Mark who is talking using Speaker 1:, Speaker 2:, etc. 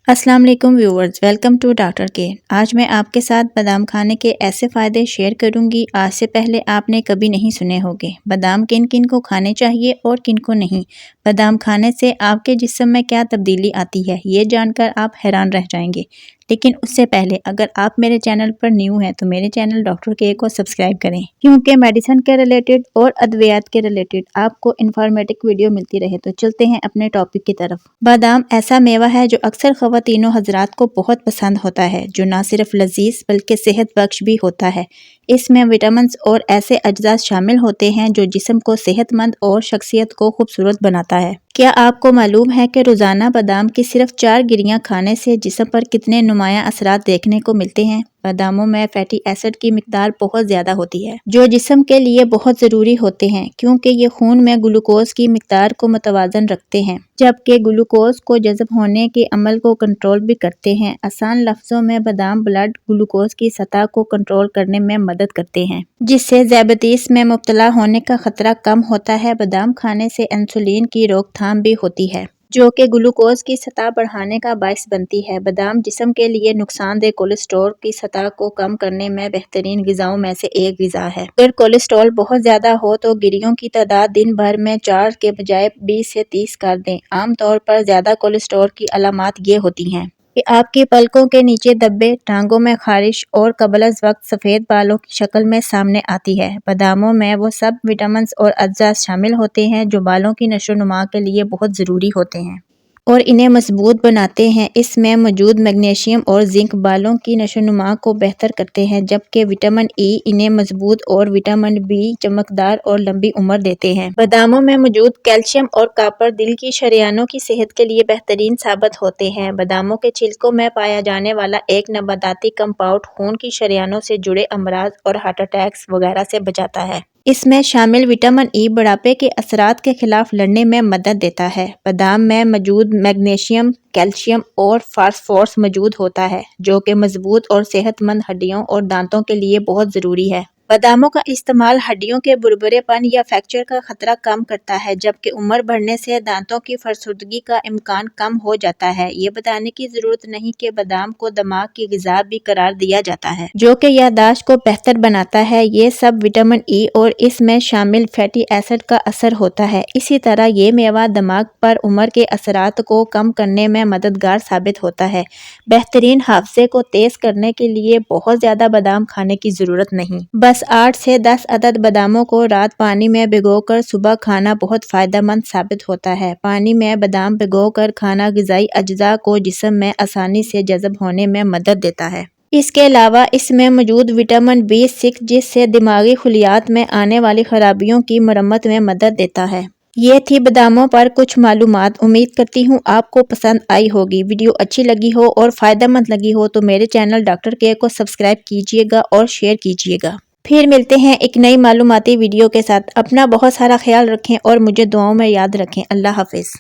Speaker 1: السلام علیکم viewers, welcome to doctor کے۔ آج میں آپ کے ساتھ بادام کھانے کے ایسے فائدے شیئر کروں گی آج سے پہلے آپ نے کبھی نہیں سنے ہوگے۔ بادام کن کن کو کھانے چاہیے اور کن کو نہیں۔ بادام کھانے سے آپ کے جسم میں کیا تبدیلی آتی ہے، یہ جان کر آپ حیران رہ جائیں گے۔ لیکن اس سے پہلے اگر آپ میرے چینل پر نیو ہیں تو میرے چینل ڈاکٹر کے کو سبسکرائب کریں، کیونکہ میڈیسن کے ریلیٹڈ اور ادویات کے ریلیٹڈ آپ کو انفارمیٹک ویڈیو ملتی رہے۔ تو چلتے ہیں اپنے ٹاپک کی طرف۔ بادام ایسا میوہ ہے جو اکثر خواتین و حضرات کو بہت پسند ہوتا ہے، جو نہ صرف لذیذ بلکہ صحت بخش بھی ہوتا ہے۔ اس میں وٹامنز اور ایسے اجزاء شامل ہوتے ہیں جو جسم کو صحت مند اور شخصیت کو خوبصورت بناتا ہے۔ کیا آپ کو معلوم ہے کہ روزانہ بادام کی صرف 4 گریاں کھانے سے جسم پر کتنے نمایاں اثرات دیکھنے کو ملتے ہیں؟ باداموں میں فیٹی ایسڈ کی مقدار بہت زیادہ ہوتی ہے، جو جسم کے لیے بہت ضروری ہوتے ہیں، کیونکہ یہ خون میں گلوکوز کی مقدار کو متوازن رکھتے ہیں، جبکہ گلوکوز کو جذب ہونے کے عمل کو کنٹرول بھی کرتے ہیں۔ آسان لفظوں میں بادام بلڈ گلوکوز کی سطح کو کنٹرول کرنے میں مدد کرتے ہیں، جس سے ذیابیطس میں مبتلا ہونے کا خطرہ کم ہوتا ہے۔ بادام کھانے سے انسولین کی روک تھام بھی ہوتی ہے، جو کہ گلوکوز کی سطح بڑھانے کا باعث بنتی ہے۔ بادام جسم کے لیے نقصان دہ کولیسٹرول کی سطح کو کم کرنے میں بہترین غذاؤں میں سے ایک غذا ہے۔ اگر کولیسٹرول بہت زیادہ ہو تو گریوں کی تعداد دن بھر میں 4 کے بجائے 20 سے 30 کر دیں۔ عام طور پر زیادہ کولیسٹرول کی علامات یہ ہوتی ہیں کہ آپ کی پلکوں کے نیچے دھبے، ٹانگوں میں خارش اور قبل از وقت سفید بالوں کی شکل میں سامنے آتی ہے۔ باداموں میں وہ سب وٹامنز اور اجزاء شامل ہوتے ہیں جو بالوں کی نشو و نما کے لیے بہت ضروری ہوتے ہیں اور انہیں مضبوط بناتے ہیں۔ اس میں موجود میگنیشیم اور زنک بالوں کی نشو و نما کو بہتر کرتے ہیں، جبکہ وٹامن ای انہیں مضبوط اور وٹامن بی چمکدار اور لمبی عمر دیتے ہیں۔ باداموں میں موجود کیلشیم اور کاپر دل کی شریانوں کی صحت کے لیے بہترین ثابت ہوتے ہیں۔ باداموں کے چھلکوں میں پایا جانے والا ایک نباتاتی کمپاؤنڈ خون کی شریانوں سے جڑے امراض اور ہارٹ اٹیکس وغیرہ سے بچاتا ہے۔ اس میں شامل وٹامن ای بڑھاپے کے اثرات کے خلاف لڑنے میں مدد دیتا ہے۔ بادام میں موجود میگنیشیم، کیلشیم اور فاسفورس موجود ہوتا ہے، جو کہ مضبوط اور صحت مند ہڈیوں اور دانتوں کے لیے بہت ضروری ہے۔ باداموں کا استعمال ہڈیوں کے بھربھرے پن یا فریکچر کا خطرہ کم کرتا ہے، جبکہ عمر بڑھنے سے دانتوں کی فرسودگی کا امکان کم ہو جاتا ہے۔ یہ بتانے کی ضرورت نہیں کہ بادام کو دماغ کی غذا بھی قرار دیا جاتا ہے، جو کہ یادداشت کو بہتر بناتا ہے۔ یہ سب وٹامن ای اور اس میں شامل فیٹی ایسڈ کا اثر ہوتا ہے۔ اسی طرح یہ میوہ دماغ پر عمر کے اثرات کو کم کرنے میں مددگار ثابت ہوتا ہے۔ بہترین حافظے کو تیز کرنے کے لیے بہت زیادہ بادام کھانے کی ضرورت نہیں۔ بس 8 سے 10 عدد باداموں کو رات پانی میں بھگو کر صبح کھانا بہت فائدہ مند ثابت ہوتا ہے۔ پانی میں بادام بھگو کر کھانا غذائی اجزاء کو جسم میں آسانی سے جذب ہونے میں مدد دیتا ہے۔ اس کے علاوہ اس میں موجود وٹامن B6 جس سے دماغی خلیات میں آنے والی خرابیوں کی مرمت میں مدد دیتا ہے۔ یہ تھی باداموں پر کچھ معلومات۔ امید کرتی ہوں آپ کو پسند آئی ہوگی۔ ویڈیو اچھی لگی ہو اور فائدہ مند لگی ہو تو میرے چینل ڈاکٹر کے کو سبسکرائب کیجیے گا اور شیئر کیجیے گا۔ پھر ملتے ہیں ایک نئی معلوماتی ویڈیو کے ساتھ۔ اپنا بہت سارا خیال رکھیں اور مجھے دعاؤں میں یاد رکھیں۔ اللہ حافظ۔